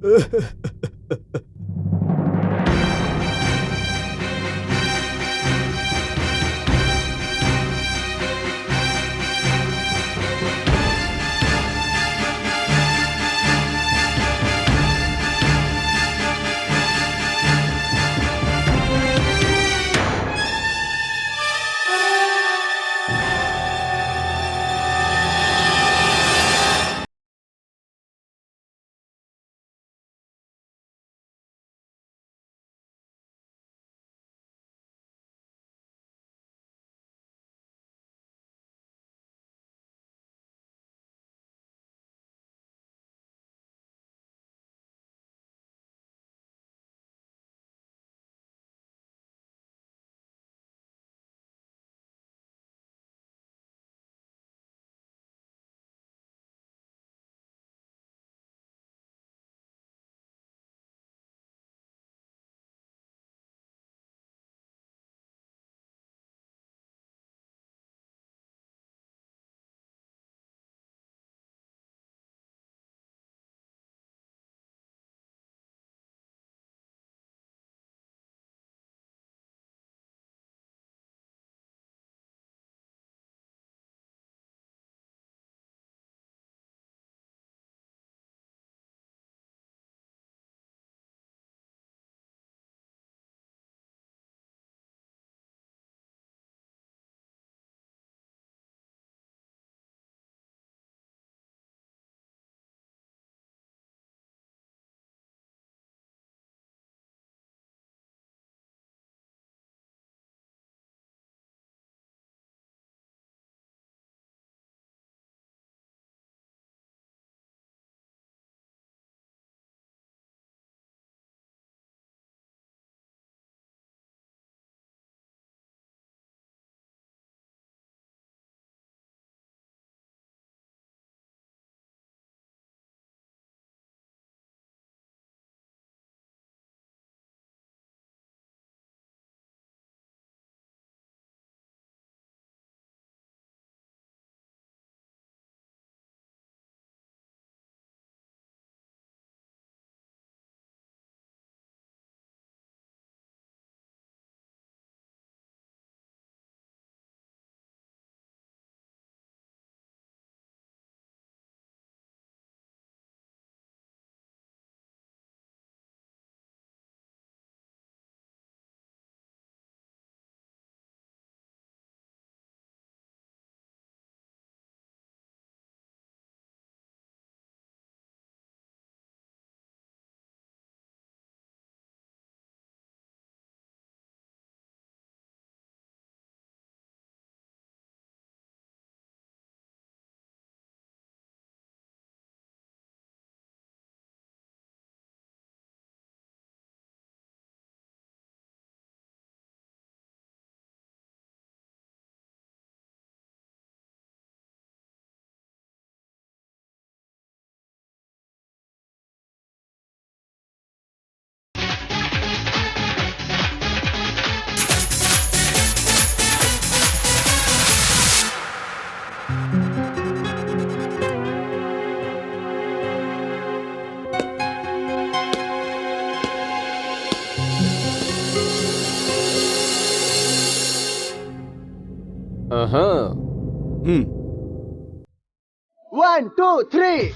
1, 2, 3.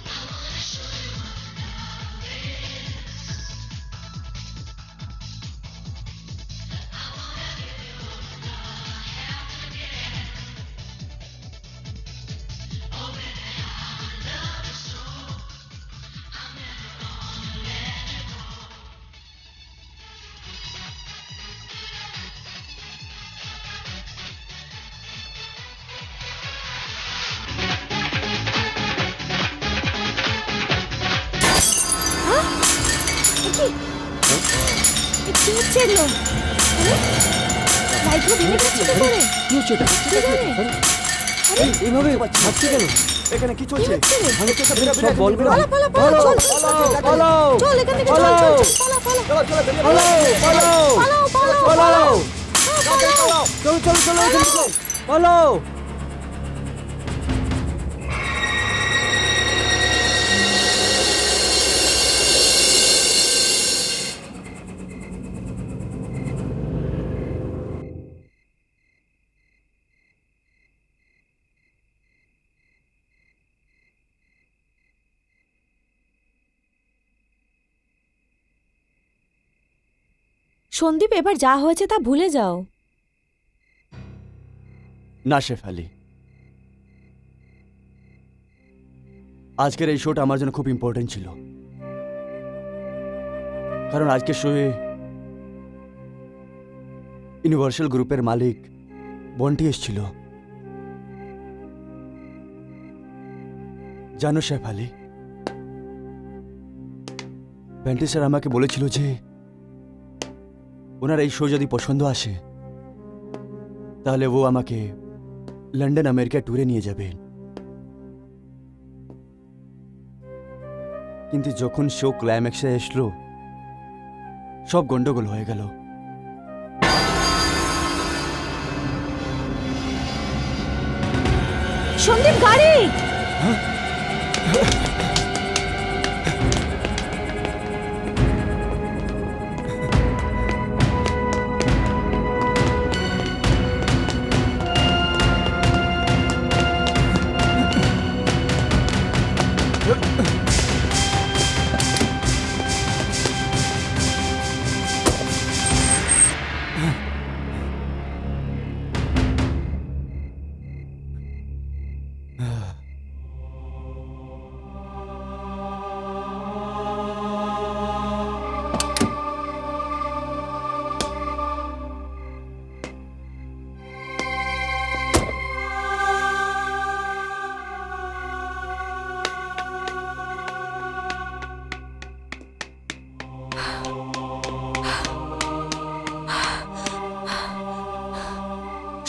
কি হচ্ছে এগুলো? লাইটগুলো ভেঙে যাচ্ছে কি করে? কি হচ্ছে এটা? এইভাবে ভাবছে কেন? এখানে কি চলছে? আমি তো সব বলগুলো পালাও চল এখান থেকে পালাও চলো পালাও। সন্দীপ, এবার যা হয়েছে তা ভুলে যাও। না শেফালি, আজকের এই শোটা আমার জন্য খুব ইম্পর্টেন্ট ছিল, কারণ আজকের শোয়ে ইউনিভার্সাল গ্রুপের মালিক বন্টি এসেছিল। জানো শেফালি, ব্যান্টি স্যার আমাকে বলেছিল যে ওনার এই শো যদি পছন্দ আসে তাহলে ও আমাকে লন্ডন আমেরিকা ট্যুরে নিয়ে যাবেন। কিন্তু যখন শো ক্লাইম্যাক্সে আসলো সব গন্ডগোল হয়ে গেল। সন্দীপ, গাড়ি!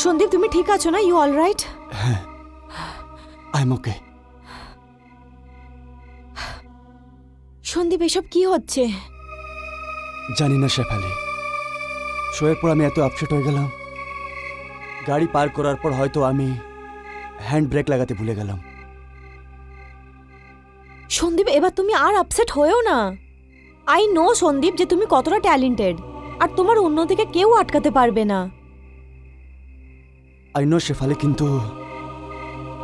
সন্দীপ, তুমি ঠিক আছো না? You all right? I am okay. Sandeep, এসব কি হচ্ছে? জানি না শেফালি, শোয়ের পর আমি এত আপসেট হয়ে গেলাম। গাড়ি পার করার পর হয়তো আমি হ্যান্ড ব্রেক লাগাতে ভুলে গেলাম। সন্দীপ, এবার তুমি আর আপসেট হয়েও না। আই নো সন্দীপ যে তুমি কতটা ট্যালেন্টেড, আর তোমার উন্নতিকে কেউ আটকাতে পারবে না। আই নো শেফালি, কিন্তু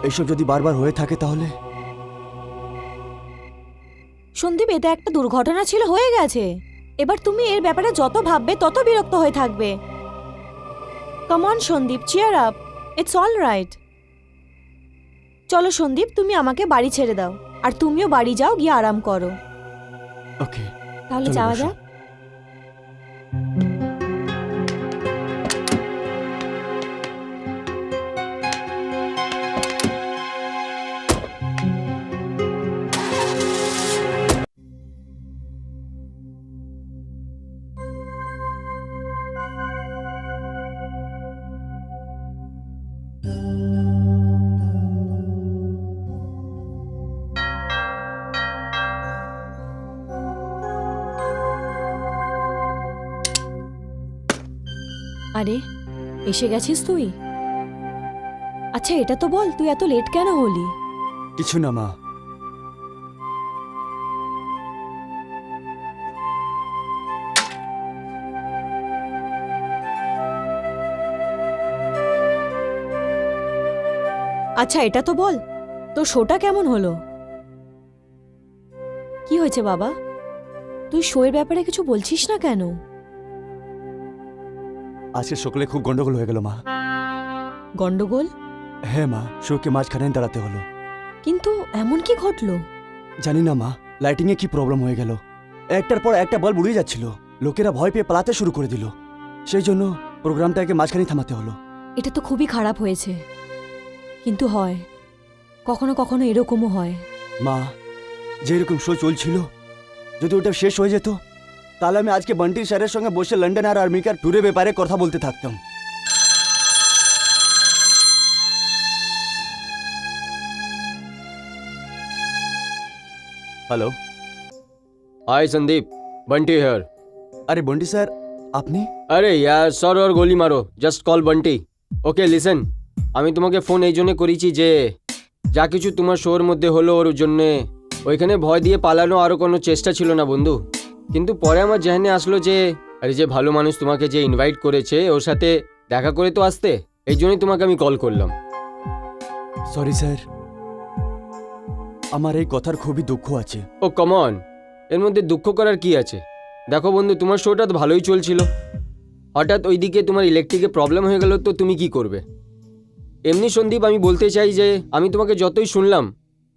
এইসব যদি বারবার হয়ে থাকে তাহলে? সন্দীপ, এটা একটা দুর্ঘটনা ছিল, হয়ে গেছে। এবার তুমি এর ব্যাপারে যত ভাববে তত বিরক্ত হয়ে থাকবে। Come on Sandeep, cheer up, it's all right. চলো সন্দীপ, তুমি আমাকে বাড়ি ছেড়ে দাও, আর তুমিও বাড়ি যাও, গিয়ে আরাম করো। ওকে, তাহলে চলো যাওয়া বসো। যাক। আরে, এসে গেছিস তুই? আচ্ছা, এটা তো বল, তুই এত লেট কেন হলি? কিছু না মা, আচ্ছা, এটা তো বল, তোর শোটা কেমন হলো? কি হয়েছে বাবা? তুই শোয়ের ব্যাপারে কিছু বলছিস না কেন? আজকে সকালে খুব গন্ডগোল হয়ে গেল মা। গন্ডগোল? হ্যাঁ মা, শোকে মাঝখানে দাঁড়াতে হলো। কিন্তু এমন কি ঘটলো? জানি না মা, লাইটিং এ কি প্রবলেম হয়ে গেল। একটার পর একটা বাল্ব উড়িয়ে যাচ্ছিল। লোকেরা ভয় পেয়ে পালাতে শুরু করে দিল। সেই জন্য প্রোগ্রামটাকে মাঝখানে থামাতে হলো। এটা তো খুবই খারাপ হয়েছে, কিন্তু হয়, কখনো কখনো এরকমও হয়। মা, যেরকম শো চলছিল, যদি ওটা শেষ হয়ে যেত তাহলে আমি আজকে বন্টির স্যারের সঙ্গে বসে লন্ডন আর আমেরিকার ট্যুরের ব্যাপারে কথা বলতে থাকতাম। Hello. Hi Sandeep, Bunty here. আরে বন্টি স্যার, আপনি? আরে ইয়ার সর ওর গলি মারো, জাস্ট কল বন্টি। ওকে লিসেন, আমি তোমাকে ফোন এই জন্য করেছি যে যা কিছু তোমার শোর মধ্যে হলো ওর জন্যে ওইখানে ভয় দিয়ে পালানো আরও কোনো চেষ্টা ছিল না বন্ধু। কিন্তু পরে আমার জেহানে আসলো যে আরে যে ভালো মানুষ তোমাকে যে ইনভাইট করেছে ওর সাথে দেখা করে তো আসতে, এই জন্যই তোমাকে আমি কল করলাম। সরি স্যার, আমার এই কথার খুবই দুঃখ আছে। ও কমন, এর মধ্যে দুঃখ করার কি আছে? দেখো বন্ধু, তোমার শোটা তো ভালোই চলছিল, হঠাৎ ওইদিকে তোমার ইলেকট্রিকে প্রবলেম হয়ে গেল, তো তুমি কি করবে? এমনি সন্দীপ, আমি বলতে চাই যে আমি তোমাকে যতই শুনলাম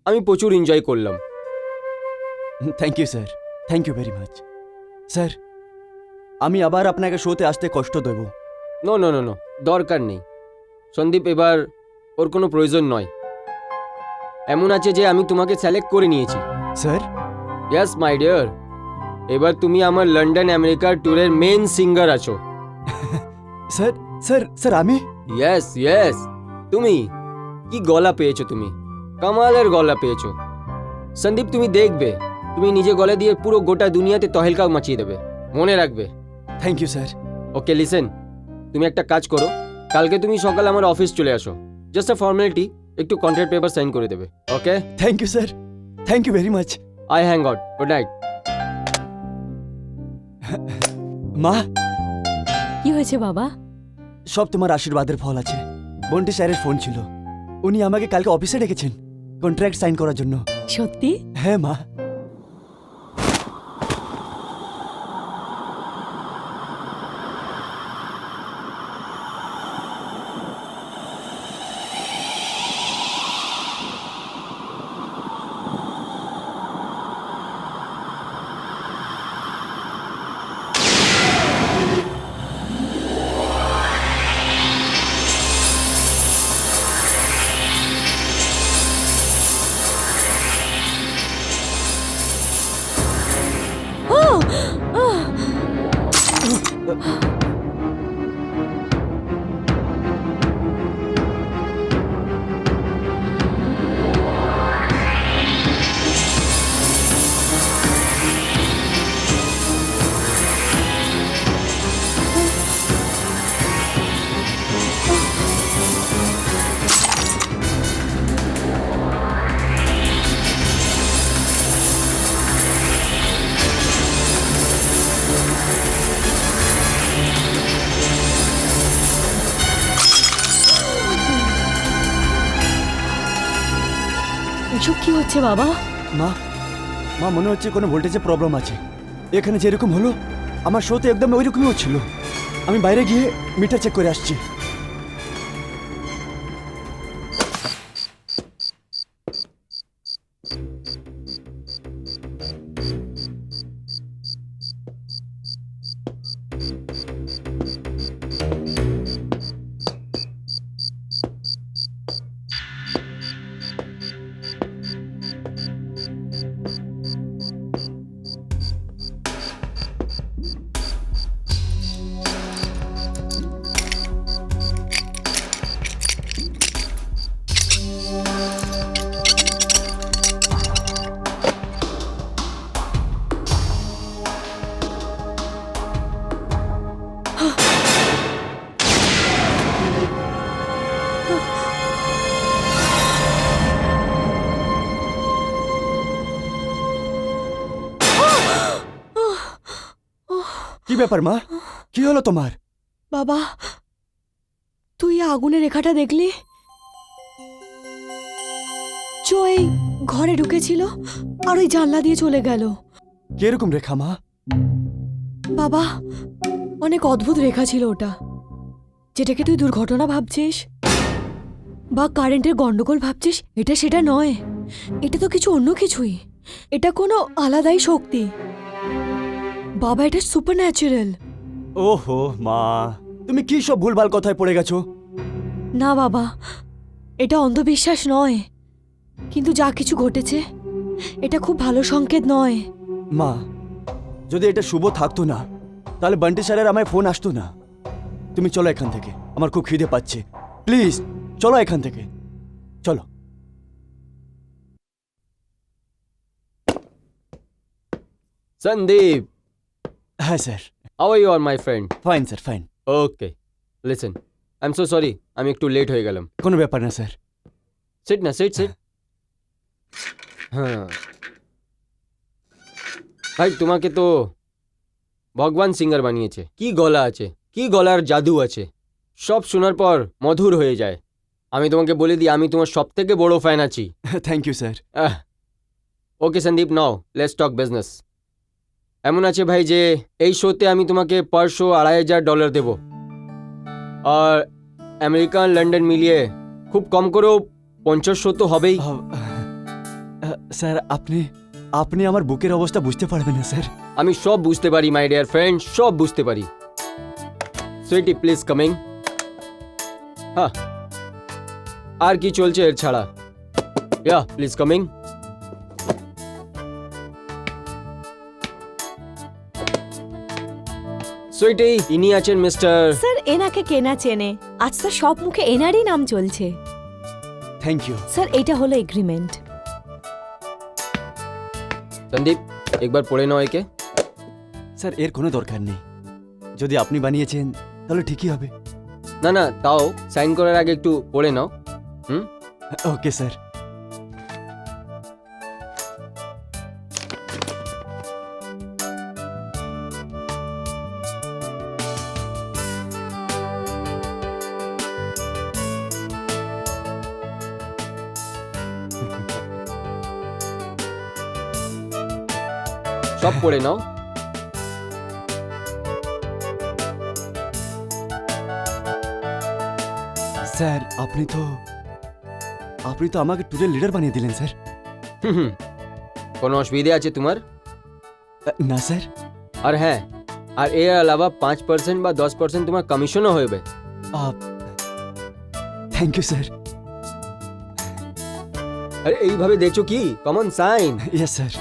আমি প্রচুর এনজয় করলাম। Thank you sir, thank you very much. Sir, আমি আবার আপনাকে শোতে আসতে কষ্ট দেব? নো নো নো নো, দরকার নেই সন্দীপ, এবার ওর কোনো প্রয়োজন নয়। এমন আছে যে আমি তোমাকে সিলেক্ট করে নিয়েছি। স্যার, ইয়েস মাই ডিয়ার, এবার তুমি আমার লন্ডন আমেরিকার ট্যুরের মেন সিঙ্গার আছো। স্যার, স্যার, স্যার আমি? ইয়েস ইয়েস, তুমি কি গলা পেয়েছো, তুমি কামালের গলা পেয়েছো সন্দীপ। তুমি দেখবে তুমি নিজে গলা দিয়ে পুরো গোটা দুনিয়াতে তহেলকা মাচিয়ে দেবে, মনে রাখবে। Thank you sir. Okay listen, তুমি একটা কাজ করো, কালকে তুমি সকালে আমার অফিস চলে আসো, জাস্ট আ ফর্মালিটি, একটু কন্ট্রাক্ট পেপার সাইন করে দেবে। Okay, thank you sir, thank you very much. I hang out, good night. মা, কি হয়েছে বাবা? সব তোমার আশীর্বাদের ফল আছে। বন্টি স্যারের ফোন ছিল, উনি আমাকে কালকে অফিসে ডেকেছেন কন্ট্রাক্ট সাইন করার জন্য। সত্যি? হ্যাঁ মা। এসব কি হচ্ছে বাবা? মা, মা মনে হচ্ছে কোনো ভোল্টেজের প্রবলেম আছে। এখানে যেরকম হলো আমার শোতে একদম ওইরকমই হচ্ছিল। আমি বাইরে গিয়ে মিটার চেক করে আসছি। কি ব্যাপার মা, কি হলো তোমার? বাবা, তুই আগুনের রেখাটা দেখলি? যে এই ঘরে ঢুকেছিল আর ওই জানলা দিয়ে চলে গেল। কিরকম রেখা মা? বাবা, অনেক অদ্ভুত রেখা ছিল ওটা, যেটাকে তুই দুর্ঘটনা ভাবছিস বা কারেন্টের গন্ডগোল ভাবছিস, এটা সেটা নয়। এটা তো কিছু অন্য কিছুই। এটা কোনো আলাদাই শক্তি বাবা, এটা সুপার ন্যাচারাল। ওহো মা, তুমি কি সব ভুলভাল কথায় পড়ে গেছো? না বাবা, এটা অন্ধবিশ্বাস নয়, কিন্তু যা কিছু ঘটেছে এটা খুব ভালো সংকেত নয়। মা, যদি এটা শুভ থাকতো না তাহলে বান্টি স্যারের আমায় ফোন আসতো না। তুমি চলো এখান থেকে, আমার খুব খিদে পাচ্ছে। প্লিজ চলো এখান থেকে, চলো। সন্দীপ, হ্যাঁ sir. How are you are my friend? Fine sir, fine. Okay listen, I am so sorry, আমি একটু লেট হয়ে গেলাম। কোনো ব্যাপার না স্যার। সিট না, সিট সিট। হ্যাঁ ভাই, তোমাকে তো ভগবান সিঙ্গার বানিয়েছে। কি গলা আছে, কি গলার জাদু আছে, সব শোনার পর মধুর হয়ে যায়। আমি তোমাকে বলে দিই, আমি তোমার সব থেকে বড় ফ্যান আছি। Thank you sir. Okay Sandeep, now let's talk business. এমন আছে ভাই যে এই শোতে আমি তোমাকে পার শো $2,500 দেবো, আর আমেরিকান লন্ডন মিলিয়ে খুব কম করেও 50 তো হবেই। স্যার আপনি আপনি আমার বুকের অবস্থা বুঝতে পারবেন না স্যার। আমি সব বুঝতে পারি মাই ডিয়ার ফ্রেন্ড, সব বুঝতে পারি। Sweety please coming. হ্যাঁ, আর কি চলছে এর ছাড়া? ইয়া প্লিজ কামিং। সুইটি, ইনি আছেন মিস্টার। স্যার এনাকে কেনা চেনে, আজ তো সব মুখে এনারই নাম চলছে। Thank you. স্যার এটা হলো এগ্রিমেন্ট। সন্দীপ, একবার পড়ে নাও একে। স্যার এর কোনো দরকার নেই, যদি আপনি বানিয়েছেন তাহলে ঠিকই হবে। না না, তাও সাইন করার আগে একটু পড়ে নাও। Okay sir. সব পড়ে নাও। স্যার আপনি তো আমাকে ট্যুরের লিডার বানিয়ে দিলেন স্যার। হুম, কোনো অসুবিধা আছে তোমার? না স্যার। আর হ্যাঁ, আর এর আলাবা 5% বা 10% তোমার কমিশনও হবে। Thank you sir. আরে এইভাবে দেখছো কি? Common sign. Yes sir.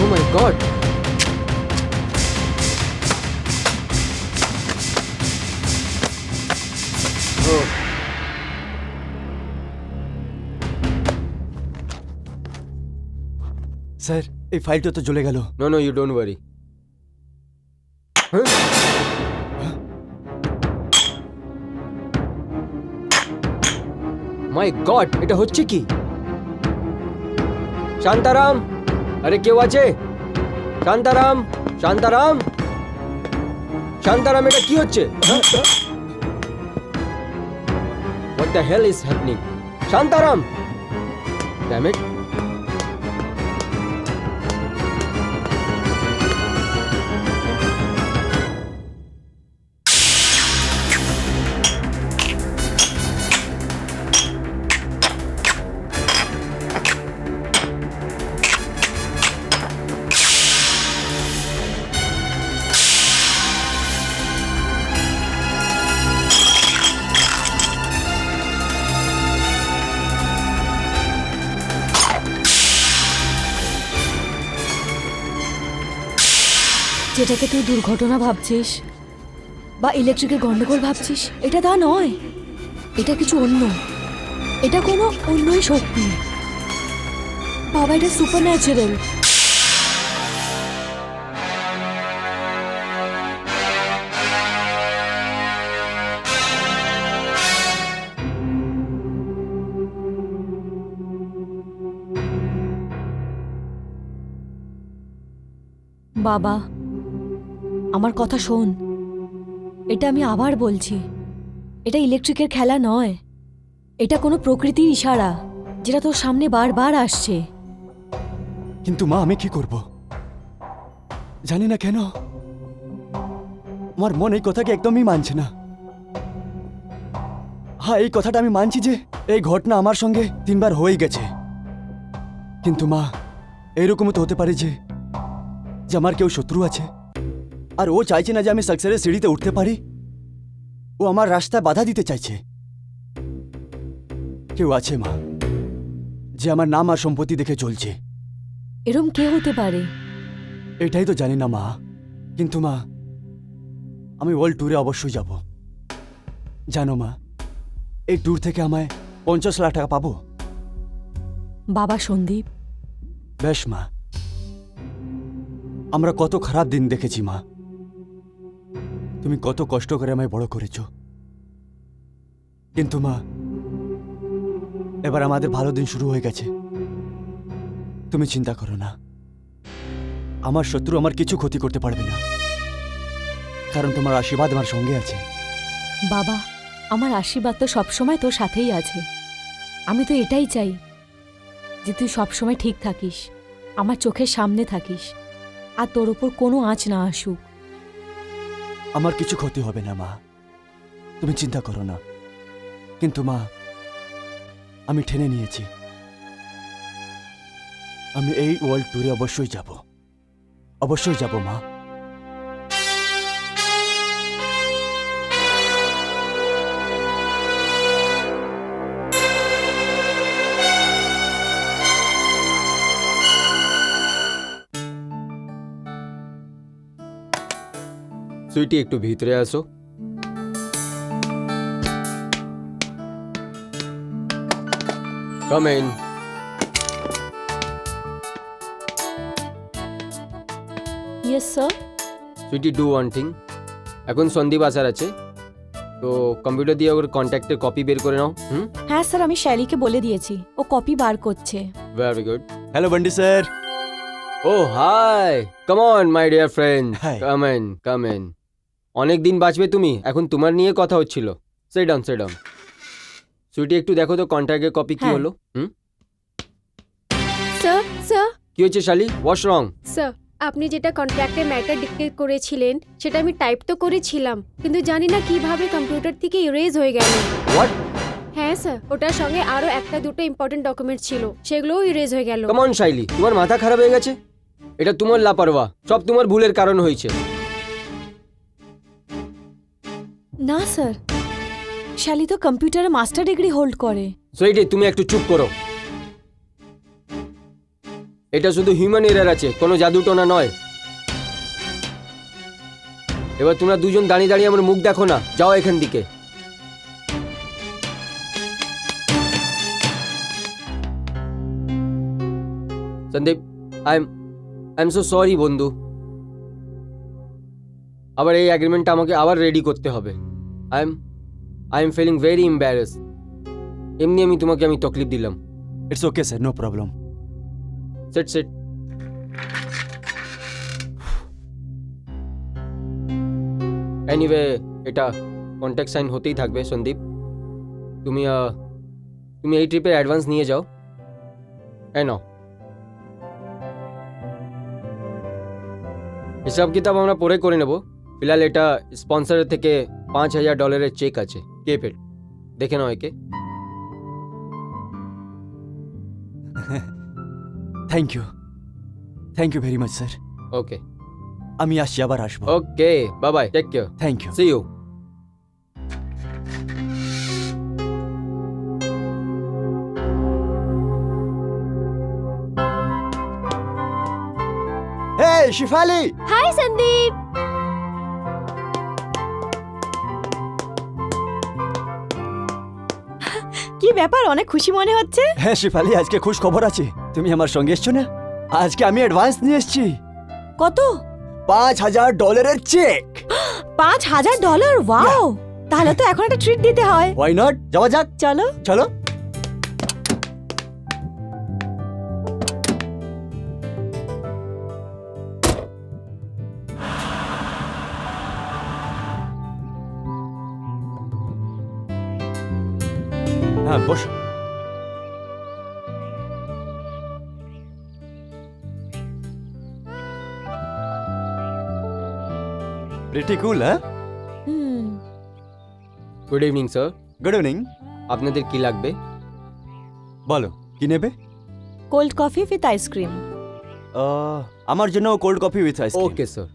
Oh my god! Oh. Sir এই ফাইলটা তো জ্বলে গেল। No, no, you don't worry. My God, এটা হচ্ছে কি? শান্তারাম, আরে কেউ আছে? শান্তারাম, শান্তারাম, শান্তারাম, এটা কি হচ্ছে? What the hell is happening? Shantaram! Damn it! যেটাকে তুই দুর্ঘটনা ভাবছিস বা ইলেকট্রিকের গন্ডগোল ভাবছিস, এটা তা নয়। এটা কিছু অন্য, এটা কোনো অন্যই শক্তি। বাবা, এটা সুপার ন্যাচারাল। বাবা, আমার কথা শোন। এটা আমি আবার বলছি, এটা ইলেকট্রিকের খেলা নয়। এটা কোনো প্রকৃতির ইশারা, যেটা তোর সামনে বারবার আসছে। কিন্তু মা আমি কি করব জানি না কেন আমার মন এই কথাকে একদমই মানছে না। হ্যাঁ, এই কথাটা আমি মানছি যে এই ঘটনা আমার সঙ্গে 3 বার হয়ে গেছে, কিন্তু মা এরকমও তো হতে পারে যে আমার কেউ শত্রু আছে, আর ও চাইছে না যে আমি সাকসেসের সিঁড়িতে উঠতে পারি। ও আমার রাস্তায় বাধা দিতে চাইছে। কেউ আছে মা, যে আমার নাম আর সম্পত্তি দেখে চলছে। এরম কে হতে পারে? এটাই তো জানি না মা, কিন্তু মা আমি ওয়ার্ল্ড ট্যুরে অবশ্যই যাব। জানো মা, এই ট্যুর থেকে আমায় 50 লাখ টাকা পাবো। বাবা সন্দীপ, বেশ মা, আমরা কত খারাপ দিন দেখেছি মা, তুমি কত কষ্ট করে আমায় বড় করেছো, কিন্তু মা এবার আমাদের ভালো দিন শুরু হয়ে গেছে। তুমি চিন্তা করো না, আমার শত্রু আমার কিছু ক্ষতি করতে পারবে না, কারণ তোমার আশীর্বাদ আমার সঙ্গে আছে। বাবা, আমার আশীর্বাদ তো সবসময় তোর সাথেই আছে। আমি তো এটাই চাই যে তুই সবসময় ঠিক থাকিস, আমার চোখের সামনে থাকিস, আর তোর ওপর কোনো আঁচ না আসুক। আমার কিছু ক্ষতি হবে না মা, তুমি চিন্তা করো না। কিন্তু মা, আমি ঠেনে নিয়েছি, আমি এই ওয়ার্ল্ড ট্যুরে অবশ্যই যাব, অবশ্যই যাব মা। সুইটি একটু ভিতরে আসো। Come in. Yes sir. Sweety, do one thing. এখন সন্দীপ আসার আছে, তো কম্পিউটার দিয়ে ওর কন্ট্যাক্টের কপি বের করে নাও। হ্যাঁ স্যার, আমি শ্যালিকে বলে দিয়েছি, ও কপি বার করছে। Very good. হ্যালো বন্ডি sir. Oh hi, come on my dear friend, Hi. Come in, come in. অনেক দিন বাঁচবে তুমি, এখন তোমার নিয়ে কথা হচ্ছিল। Sit down, sit down. Sweety, একটু দেখো তো কন্ট্রাক্টের কপি কি হ্যাঁ। হলো। স্যার স্যার কি হচ্ছে শালি? হোয়াটস রং? স্যার, আপনি যেটা কন্ট্রাক্টের ম্যাটার ডিক্টেট করেছিলেন সেটা আমি টাইপ তো করেছিলাম, কিন্তু জানি না কিভাবে কম্পিউটার থেকে ইরেজ হয়ে গেল। হোয়াট? হ্যাঁ স্যার, ওটার সঙ্গে আরো একটা দুটো ইম্পর্টেন্ট ডকুমেন্ট ছিল, সেগুলোও ইরেজ হয়ে গেল। কাম অন শাইলি, তোমার মাথা খারাপ হয়ে গেছে? এটা তোমার লাপারওয়া, সব তোমার ভুলের কারণ হয়েছে। না স্যার, শ্যালি তো কম্পিউটারে মাস্টার ডিগ্রি হোল্ড করে। সুইটি, তুমি একটু চুপ করো। এটা শুধু হিউম্যান এরার আছে, কোনো জাদুটোনা নয়। এবার তোমরা দুজন দাঁড়িয়ে দাঁড়িয়ে আমার মুখ দেখো না, যাও এখান দিকে। Sandeep, I am so sorry বন্ধু। আবার এই অ্যাগ্রিমেন্টটা আমাকে আবার রেডি করতে হবে। I am feeling very embarrass. এমনি আমি তোমাকে তকলিফ দিলাম। It's okay sir, no problem. Sit sit. Anyway, এটা কন্ট্যাক্ট সাইন হতেই থাকবে সন্দীপ। তুমি এই ট্রিপে অ্যাডভান্স নিয়ে যাও। নাও। হিসাব কিতাব আমরা পরে করে নেব। ফিলহাল এটা স্পন্সরের থেকে $5,000 চেক আছে। কে পেড? দেখে নাও একে। Thank you very much sir. Okay আমি আসছি, আবার আসবো। Okay, bye bye, take care, thank you. See you. Hey Shefali, hi Sandeep. কি ব্যাপার, অনেক খুশি মনে হচ্ছে। হ্যাঁ শিফালি, আজকে খুশ খবর আছে। তুমি আমার সঙ্গে এসছো না? আজকে আমি অ্যাডভান্স নিয়ে এসেছি কত? $5,000 চেক। $5,000? ওয়াও, তাহলে তো এখন একটা ট্রিট দিতে হয়। Why not? যাওয়া যাক, চলো। চলো। হ্যাঁ বসো। প্রিটি কুল, হ্যাঁ? Hmm, good evening sir. Good evening. আপনাদের কি লাগবে? বলো, কি নেবে? Cold coffee with ice cream. আমার জন্য cold coffee with ice cream. Okay sir.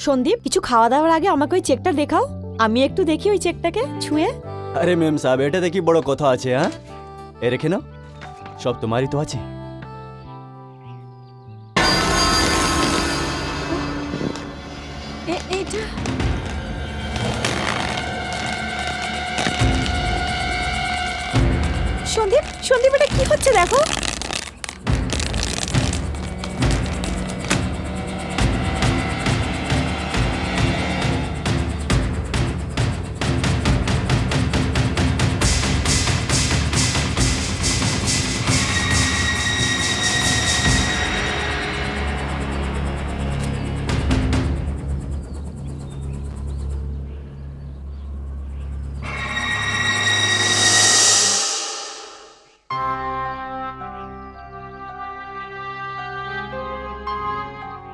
Sandeep, কিছু খাওয়া দাওয়ার আগে আমাকে ওই চেকটা দেখাও, আমি একটু দেখি ওই চেকটাকে ছুঁয়ে। আরে ম্যাম সাহেব, এটা দেখি বড় কথা আছে। হ্যাঁ, এ রেখে নাও, সব তোমারই তো আছে। এটা সন্দীপ, সন্দীপ, এটা কি হচ্ছে দেখো।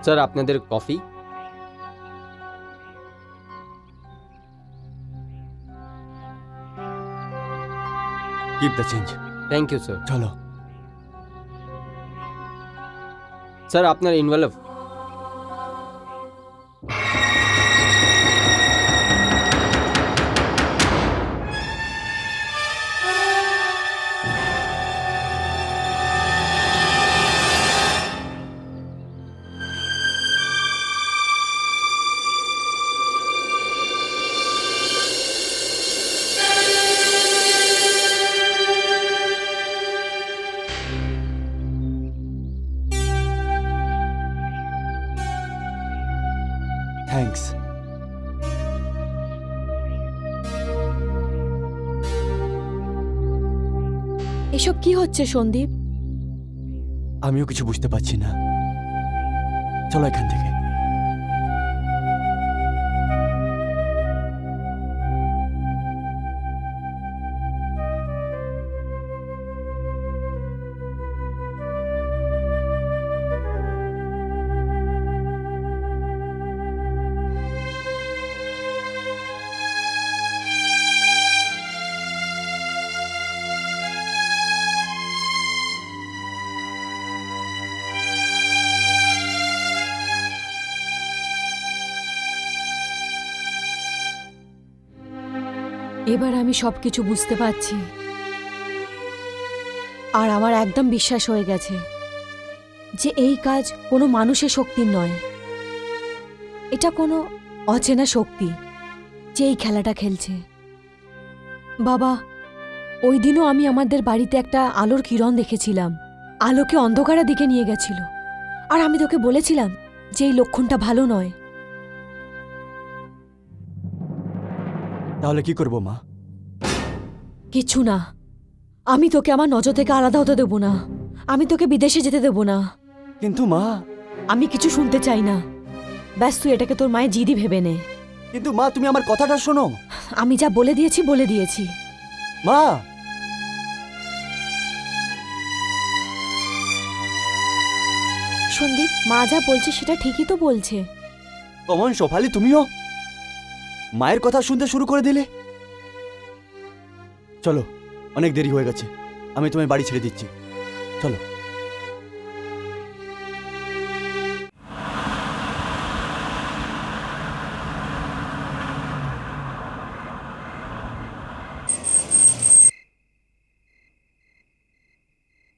স্যার আপনাদের coffee. Keep the change. Thank you sir. চলো। স্যার আপনার ইনভেলভ। থ্যাঙ্কস। এসব কি হচ্ছে সন্দীপ? আমিও কিছু বুঝতে পারছি না। চলো এখান থেকে। এবার আমি সবকিছু বুঝতে পারছি, আর আমার একদম বিশ্বাস হয়ে গেছে যে এই কাজ কোনো মানুষের শক্তির নয়, এটা কোনো অচেনা শক্তি যে এই খেলাটা খেলছে। বাবা, ওই দিনও আমি আমাদের বাড়িতে একটা আলোর কিরণ দেখেছিলাম, আলোকে অন্ধকারের দিকে নিয়ে গেছিল, আর আমি তোকে বলেছিলাম যে এই লক্ষণটা ভালো নয়। তাহলে কি করবো মা? কিছু না, আমি তোকে আমার নজর থেকে আলাদা হতে দেব না, আমি তোকে বিদেশে যেতে দেব না। কিন্তু মা। আমি কিছু শুনতে চাই না, ব্যাস তুই এটাকে তোর মায়ের জিদি ভেবে নে। কিন্তু মা, তুমি আমার কথাটা শোনো। আমি যা বলে দিয়েছি বলে দিয়েছি। মা। সন্দীপ, মা যা বলছে সেটা ঠিকই তো বলছে। কমন শেফালি, তুমিও মায়ের কথা শুনতে শুরু করে দিলে। চলো, অনেক দেরি হয়ে গেছে, আমি তোমায় বাড়ি ছেড়ে দিচ্ছি। চলো।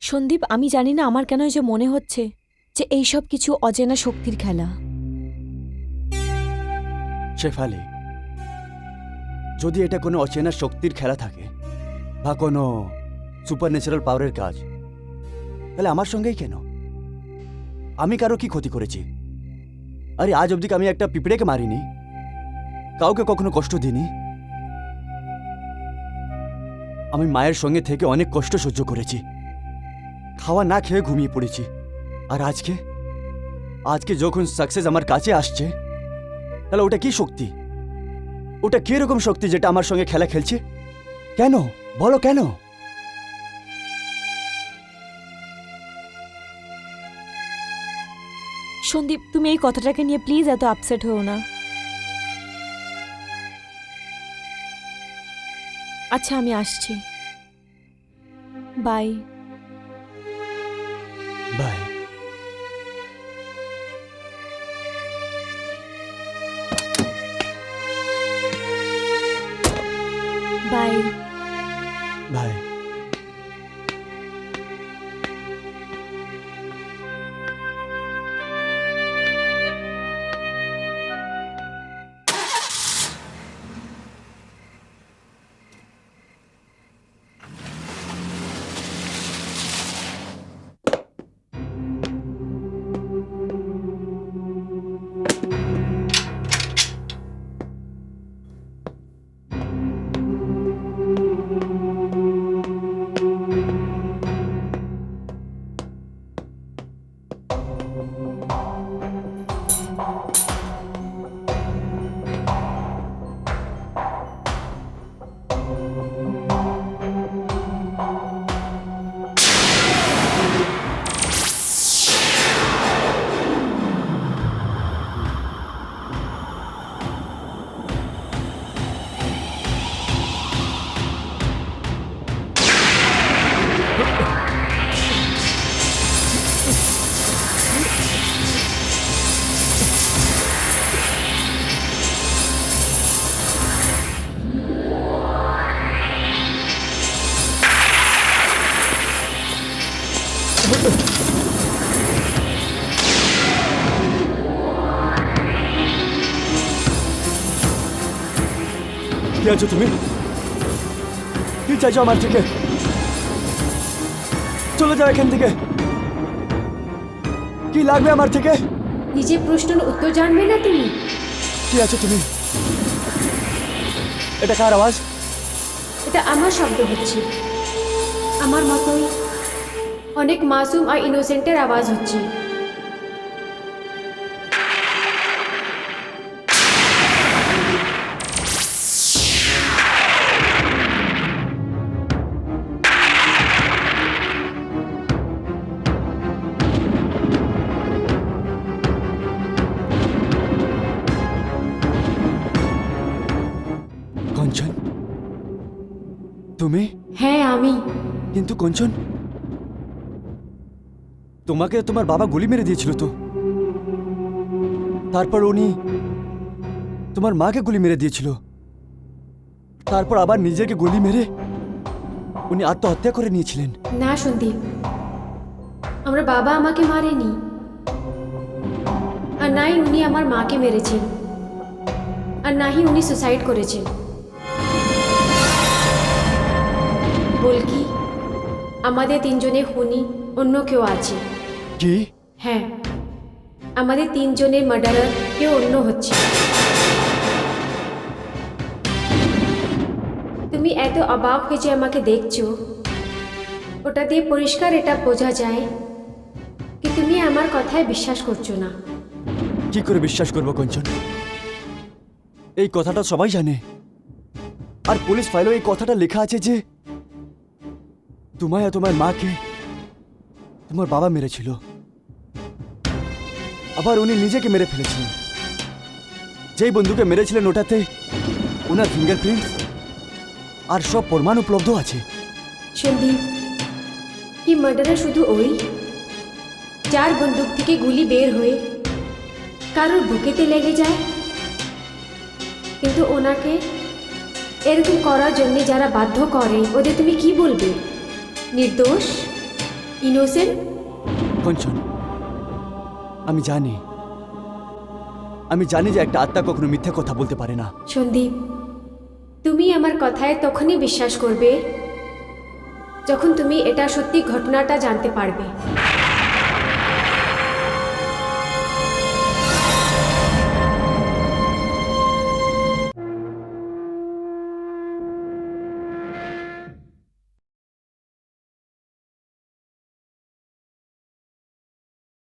সন্দীপ, আমি জানি না আমার কেন যে মনে হচ্ছে যে এইসব কিছু অচেনা শক্তির খেলা। শেফালি, যদি এটা কোনো অচেনা শক্তির খেলা থাকে বা কোনো সুপার ন্যাচারাল পাওয়ারের কাজ, তাহলে আমার সঙ্গেই কেন? আমি কারো কি ক্ষতি করেছি? আরে আজ অবধি আমি একটা পিঁপড়েকে মারিনি, কাউকে কখনো কষ্ট দিইনি। আমি মায়ের সঙ্গে থেকে অনেক কষ্ট সহ্য করেছি, খাওয়া না খেয়ে ঘুমিয়ে পড়েছি। আর আজকে আজকে যখন সাকসেস আমার কাছে আসছে, তাহলে ওটা কি শক্তি? ওটা কি রকম শক্তি যেটা আমার সঙ্গে খেলা খেলছে? কেন বলো, কেন? সন্দীপ, তুমি এই কথাটাকে নিয়ে প্লিজ এত আপসেট হও না। আচ্ছা, আমি আসছি। বাই। বাই। বাই। বাই। কি আছো তুমি? কি চাইছো আমার থেকে? চলে যাও এখান থেকে। কি লাগবে আমার থেকে? নিজের প্রশ্নের উত্তর জানবে না তুমি? কি আছো তুমি? এটা কার আওয়াজ? এটা আমার শব্দ হচ্ছে, আমার মতোই অনেক মাসুম আর ইনোসেন্টের আওয়াজ হচ্ছে। কঞ্চন, তুমি? হ্যাঁ আমি। কিন্তু কঞ্চন, তোমাকে তোমার বাবা গুলি মেরে দিয়েছিল তো। তারপর উনি তোমার মাকে গুলি মেরে দিয়েছিল। তারপর আবার নিজেকে গুলি মেরে উনি আত্মহত্যা করে নিয়েছিলেন। না সন্দীপ, আমার বাবা আমাকে মারেনি, আর নাই উনি আমার মাকে মেরেছেন, আর নাহি উনি সুসাইড করেছেন। বলকি আমাদের তিনজনের খুনি অন্য কেউ আছে। কি? হ্যাঁ, আমাদের তিনজনের মার্ডারার কেউ অন্য হচ্ছে। তুমি এত অবাক হয়ে যে আমাকে দেখছো, ওটা দিয়ে পরিষ্কার এটা বোঝা যায় কি তুমি আমার কথায় বিশ্বাস করছো না। কি করে বিশ্বাস করবো কঞ্চন? এই কথাটা সবাই জানে, আর পুলিশ ফাইলেও এই কথাটা লেখা আছে যে তোমায় আর তোমার মাকে তোমার বাবা মেরেছিল, আবার উনি নিজেকে মেরে ফেলেছিলেন। যেই বন্ধুকে মেরেছিলেন ওটাতে ওনার ফিঙ্গারপ্রিন্ট আর সব প্রমাণ উপলব্ধ আছে। সন্দীপ, কি মার্ডারার শুধু ওই যার বন্দুক থেকে গুলি বের হয়ে কারোর বুকেতে লেগে যায়? কিন্তু ওনাকে এরকম করার জন্য যারা বাধ্য করে ওদের তুমি কি বলবে? নির্দোষ? ইনোসেন্ট? কঞ্চন, আমি জানি যে একটা আত্মা কখনো মিথ্যা কথা বলতে পারে না। সন্দীপ, তুমি আমার কথায় তখনই বিশ্বাস করবে যখন তুমি এটা সত্যি ঘটনাটা জানতে পারবে।